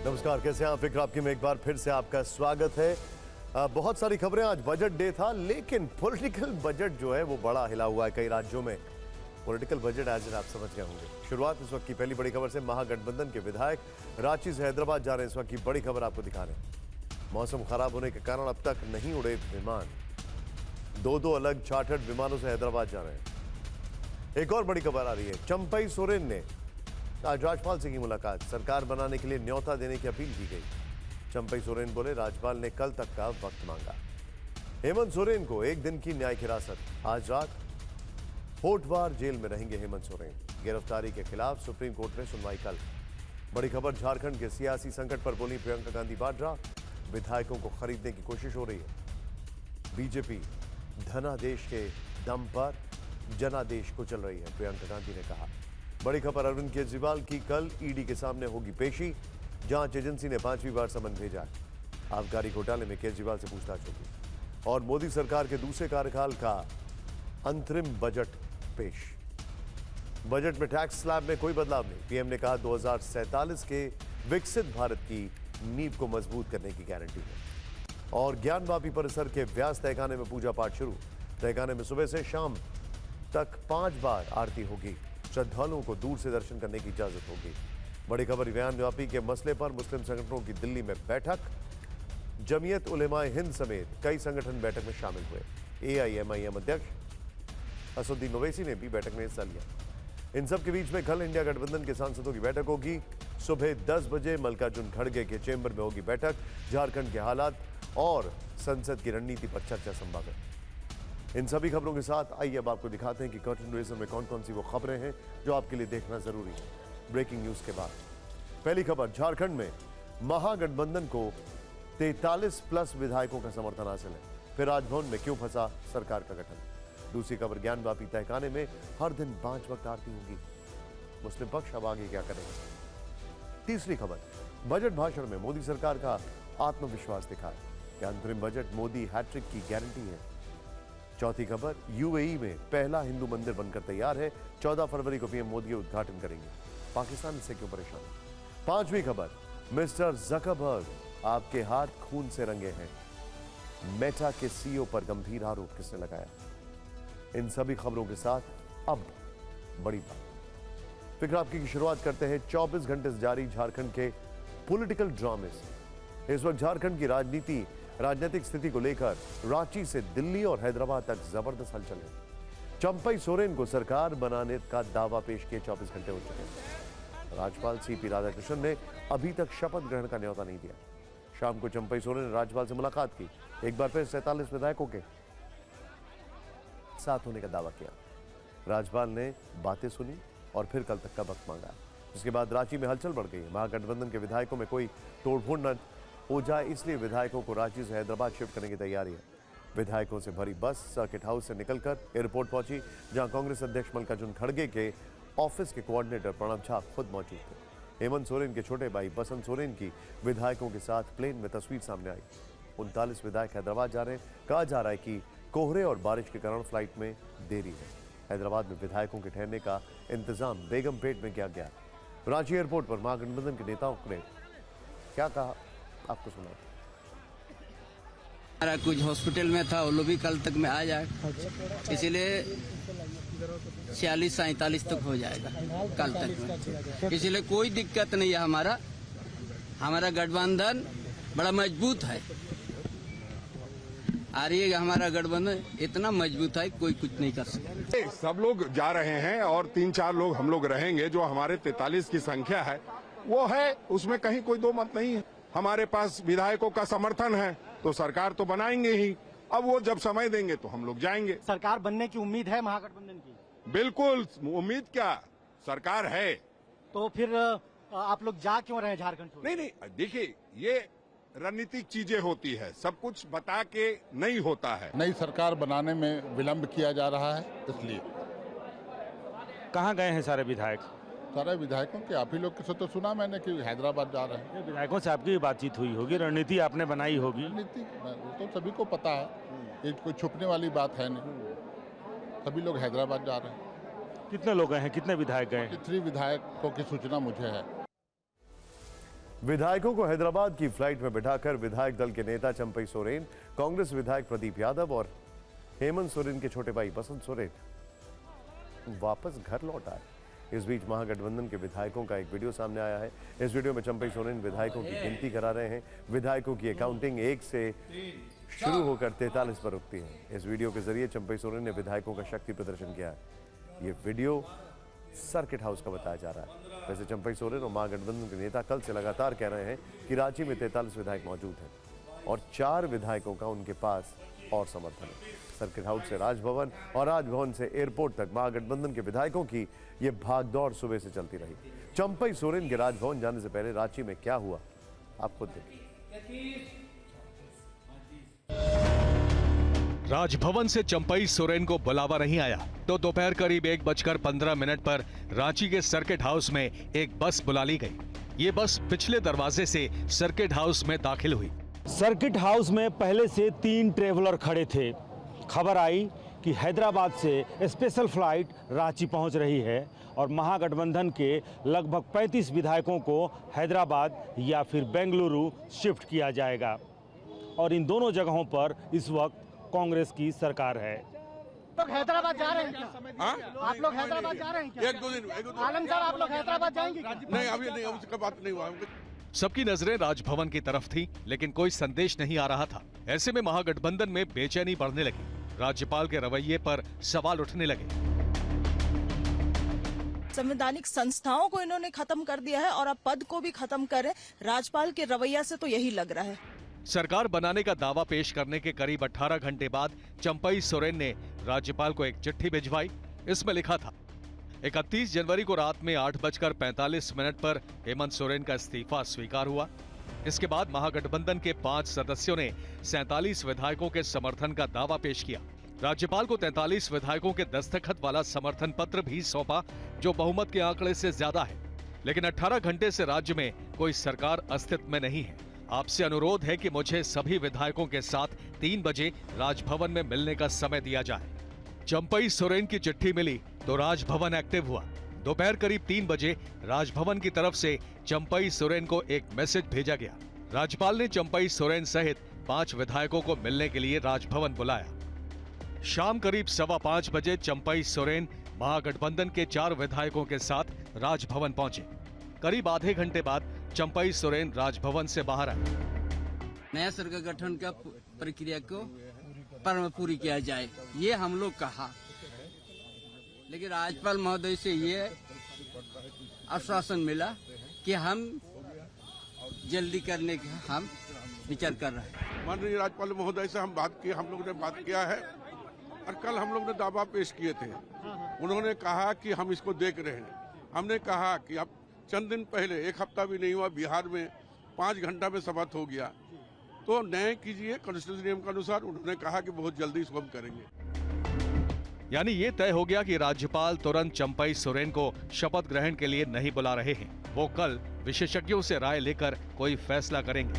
नमस्कार, कैसे हैं आप? फिक्र आपकी में एक बार फिर से आपका स्वागत है। बहुत सारी खबरें, आज बजट डे था, लेकिन पॉलिटिकल बजट जो है वो बड़ा हिला हुआ है कई राज्यों में। पॉलिटिकल बजट आज आप समझ गए होंगे। शुरुआत इस वक्त की पहली बड़ी खबर से। महागठबंधन के विधायक रांची से हैदराबाद जा रहे हैं। इस वक्त की बड़ी खबर आपको दिखा रहे हैं। मौसम खराब होने के कारण अब तक नहीं उड़े विमान। दो अलग चार्टर्ड विमानों से हैदराबाद जा रहे हैं। एक और बड़ी खबर आ रही है। चंपई सोरेन ने आज राज्यपाल से की मुलाकात। सरकार बनाने के लिए न्योता देने की अपील की गई। चंपई सोरेन बोले, राज्यपाल ने कल तक का वक्त मांगा। हेमंत सोरेन को एक दिन की न्यायिक हिरासत। आज रात होटवार जेल में रहेंगे हेमंत सोरेन। गिरफ्तारी के खिलाफ सुप्रीम कोर्ट में सुनवाई कल। बड़ी खबर, झारखंड के सियासी संकट पर बोली प्रियंका गांधी वाड्रा। विधायकों को खरीदने की कोशिश हो रही है। बीजेपी धनादेश के दम पर जनादेश को चल रही है, प्रियंका गांधी ने कहा। बड़ी खबर, अरविंद केजरीवाल की कल ईडी के सामने होगी पेशी। जांच एजेंसी ने 5वीं बार समन भेजा। आबकारी घोटाले में केजरीवाल से पूछताछ होगी। और मोदी सरकार के दूसरे कार्यकाल का अंतरिम बजट पेश। बजट में टैक्स स्लैब में कोई बदलाव नहीं। पीएम ने कहा 2047 के विकसित भारत की नींव को मजबूत करने की गारंटी है। और ज्ञानवापी परिसर के व्यास तहखाने में पूजा पाठ शुरू। तहखाने में सुबह से शाम तक 5 बार आरती होगी। श्रद्धालुओं को दूर से दर्शन करने की इजाजत होगी। बड़ी खबर, ज्ञानवापी के मसले पर मुस्लिम संगठनों की दिल्ली में बैठक। जमीयत उलेमाए हिंद समेत कई संगठन बैठक में शामिल हुए। एआईएमआईएम अध्यक्ष असदुद्दीन ओवैसी ने भी बैठक में हिस्सा लिया। इन सब के बीच में कल इंडिया गठबंधन के सांसदों की बैठक होगी। सुबह 10 बजे मल्लिकार्जुन खड़गे के चेंबर में होगी बैठक। झारखंड के हालात और संसद की रणनीति पर चर्चा संभव है। इन सभी खबरों के साथ आइए अब आपको दिखाते हैं कि कर्टन रेजर में कौन कौन सी वो खबरें हैं जो आपके लिए देखना जरूरी है। ब्रेकिंग न्यूज के बाद पहली खबर, झारखंड में महागठबंधन को 43+ विधायकों का समर्थन हासिल है। फिर राजभवन में क्यों फंसा सरकार का गठन। दूसरी खबर, ज्ञानवापी तहखाने में हर दिन 5 वक्त आरती होगी। मुस्लिम पक्ष अब आगे क्या करेगा। तीसरी खबर, बजट भाषण में मोदी सरकार का आत्मविश्वास दिखाया कि अंतरिम बजट मोदी हैट्रिक की गारंटी है। चौथी खबर, यूएई में पहला हिंदू मंदिर बनकर तैयार है। 14 फरवरी को पीएम मोदी उद्घाटन करेंगे। पाकिस्तान इससे क्यों परेशान। पांचवी खबर, मिस्टर जकरबर्ग आपके हाथ खून से रंगे हैं। मेटा के सीईओ पर गंभीर आरोप किसने लगाया। इन सभी खबरों के साथ अब बड़ी बात। फिक्र आपकी की शुरुआत करते हैं 24 घंटे से जारी झारखंड के पॉलिटिकल ड्रामे से। इस वक्त झारखंड की राजनीतिक स्थिति को लेकर रांची से दिल्ली और हैदराबाद तक जबरदस्त हलचल है। चंपई सोरेन को सरकार बनाने का दावा पेश किए 24 घंटे हो चुके हैं। राज्यपाल सीपी राधाकृष्णन ने अभी तक शपथ ग्रहण का न्योता नहीं दिया। शाम को चंपई सोरेन ने राज्यपाल से मुलाकात की। एक बार फिर 47 विधायकों के साथ होने का दावा किया। राज्यपाल ने बातें सुनी और फिर कल तक का वक्त मांगा। उसके बाद रांची में हलचल बढ़ गई। महागठबंधन के विधायकों में कोई तोड़फोड़ न हो जाए, इसलिए विधायकों को रांची से हैदराबाद शिफ्ट करने की तैयारी है। विधायकों से भरी बस सर्किट हाउस से निकलकर एयरपोर्ट पहुंची, जहां कांग्रेस अध्यक्ष मल्लिकार्जुन खड़गे के ऑफिस के कोऑर्डिनेटर प्रणब झा खुद मौजूद थे। हेमंत सोरेन के छोटे भाई बसंत सोरेन की विधायकों के साथ प्लेन में तस्वीर सामने आई। 39 विधायक हैदराबाद जा रहे हैं। कहा जा रहा है कि कोहरे और बारिश के कारण फ्लाइट में देरी है। हैदराबाद में विधायकों के ठहरने का इंतजाम बेगमपेट में किया गया। रांची एयरपोर्ट पर महागठबंधन के नेताओं ने क्या कहा, आपको सुना। हमारा कुछ हॉस्पिटल में था, वो लोग भी कल तक में आ जाए, इसीलिए 46-47 तक हो जाएगा कल तक में। इसलिए कोई दिक्कत नहीं है। हमारा गठबंधन बड़ा मजबूत है। आ रही है, हमारा गठबंधन इतना मजबूत है कोई कुछ नहीं कर सकता। सब लोग जा रहे हैं और 3-4 लोग हम लोग रहेंगे। जो हमारे 43 की संख्या है वो है, उसमें कहीं कोई दो मत नहीं है। हमारे पास विधायकों का समर्थन है तो सरकार तो बनाएंगे ही। अब वो जब समय देंगे तो हम लोग जाएंगे। सरकार बनने की उम्मीद है महागठबंधन की? बिल्कुल, उम्मीद क्या, सरकार है। तो फिर आप लोग जा क्यों रहे हैं झारखंड छोड़? नहीं, देखिए, ये रणनीतिक चीजें होती है, सब कुछ बता के नहीं होता है। नई सरकार बनाने में विलंब किया जा रहा है, इसलिए। कहाँ गए हैं सारे विधायक? सारे विधायकों के आप ही लोग से तो सुना मैंने कि हैदराबाद जा रहे हैं। विधायकों से आपकी बातचीत हुई होगी, रणनीति आपने बनाई होगी। रणनीति तो सभी को पता है, ये कोई छुपने वाली बात है नहीं। सभी लोग हैदराबाद जा रहे हैं। कितने लोग गए हैं, कितने विधायक गए हैं? 3 विधायकों की सूचना मुझे है। विधायकों को हैदराबाद की फ्लाइट में बिठाकर विधायक दल के नेता चंपई सोरेन, कांग्रेस विधायक प्रदीप यादव और हेमंत सोरेन के छोटे भाई बसंत सोरेन वापस घर लौट आए। इस बीच महागठबंधन के विधायकों का एक वीडियो सामने आया है। इस वीडियो में चंपई सोरेन विधायकों की गिनती करा रहे हैं। विधायकों की अकाउंटिंग 1 से शुरू होकर 43 पर रुकती है। इस वीडियो के जरिए चंपई सोरेन ने विधायकों का शक्ति प्रदर्शन किया है। ये वीडियो सर्किट हाउस का बताया जा रहा है। वैसे चंपई सोरेन और महागठबंधन के नेता कल से लगातार कह रहे हैं कि रांची में 43 विधायक मौजूद हैं और 4 विधायकों का उनके पास और समर्थन है। सर्किट हाउस से राजभवन और राजभवन से एयरपोर्ट तक महागठबंधन के विधायकों की ये भागदौड़ सुबह से चलती रही। चंपई सोरेन के राजभवन जाने से पहले रांची में क्या हुआ, आप खुद देखिए। राजभवन से चंपई सोरेन को बुलावा नहीं आया तो दोपहर करीब 1:15 पर रांची के सर्किट हाउस में एक बस बुला ली गई। ये बस पिछले दरवाजे से सर्किट हाउस में दाखिल हुई। सर्किट हाउस में पहले से 3 ट्रेवलर खड़े थे। खबर आई कि हैदराबाद से स्पेशल फ्लाइट रांची पहुंच रही है और महागठबंधन के लगभग 35 विधायकों को हैदराबाद या फिर बेंगलुरु शिफ्ट किया जाएगा और इन दोनों जगहों पर इस वक्त कांग्रेस की सरकार है। लोग हैदराबाद जा रहे हैं क्या? आप लोग हैदराबाद जा रहे हैं क्या? एक दो दिन आलम साहब, आप लोग हैदराबाद जाएंगे क्या? नहीं, अभी नहीं, उसका बात नहीं हुआ। सबकी नजरें राजभवन की तरफ थी, लेकिन कोई संदेश नहीं आ रहा था। ऐसे में महागठबंधन में बेचैनी बढ़ने लगी। राज्यपाल के रवैये पर सवाल उठने लगे। संवैधानिक संस्थाओं को इन्होंने खत्म कर दिया है और अब पद को भी खत्म करें। राज्यपाल के रवैया से तो यही लग रहा है। सरकार बनाने का दावा पेश करने के करीब 18 घंटे बाद चंपई सोरेन ने राज्यपाल को एक चिट्ठी भिजवाई। इसमें लिखा था, 31 जनवरी को रात में 8:45 पर हेमंत सोरेन का इस्तीफा स्वीकार हुआ। इसके बाद महागठबंधन के 5 सदस्यों ने 47 विधायकों के समर्थन का दावा पेश किया। राज्यपाल को 43 विधायकों के दस्तखत वाला समर्थन पत्र भी सौंपा, जो बहुमत के आंकड़े से ज्यादा है। लेकिन 18 घंटे से राज्य में कोई सरकार अस्तित्व में नहीं है। आपसे अनुरोध है कि मुझे सभी विधायकों के साथ 3 बजे राजभवन में मिलने का समय दिया जाए। चंपई सोरेन की चिट्ठी मिली तो राजभवन एक्टिव हुआ। दोपहर करीब 3 बजे राजभवन की तरफ से चंपई सोरेन को एक मैसेज भेजा गया। राज्यपाल ने चंपई सोरेन सहित 5 विधायकों को मिलने के लिए राजभवन बुलाया। शाम करीब 5:15 बजे चंपई सोरेन महागठबंधन के 4 विधायकों के साथ राजभवन पहुंचे। करीब आधे घंटे बाद चंपई सोरेन राजभवन से बाहर आए। नया सरकार गठन का प्रक्रिया को पूरी किया जाए, ये हम लोग कहा। लेकिन राज्यपाल महोदय से ये आश्वासन मिला कि हम जल्दी करने का हम विचार कर रहे हैं। माननीय राज्यपाल महोदय से हम लोग ने बात किया है और कल हम लोग ने दावा पेश किए थे। उन्होंने कहा कि हम इसको देख रहे हैं। हमने कहा कि अब चंद दिन पहले, 1 हफ्ता भी नहीं हुआ, बिहार में 5 घंटा में शपथ हो गया, तो न्याय कीजिए कॉन्स्टिट्यूशन नियम के अनुसार। उन्होंने कहा कि बहुत जल्दी इसको हम करेंगे। यानी ये तय हो गया कि राज्यपाल तुरंत चंपई सोरेन को शपथ ग्रहण के लिए नहीं बुला रहे हैं। वो कल विशेषज्ञों से राय लेकर कोई फैसला करेंगे।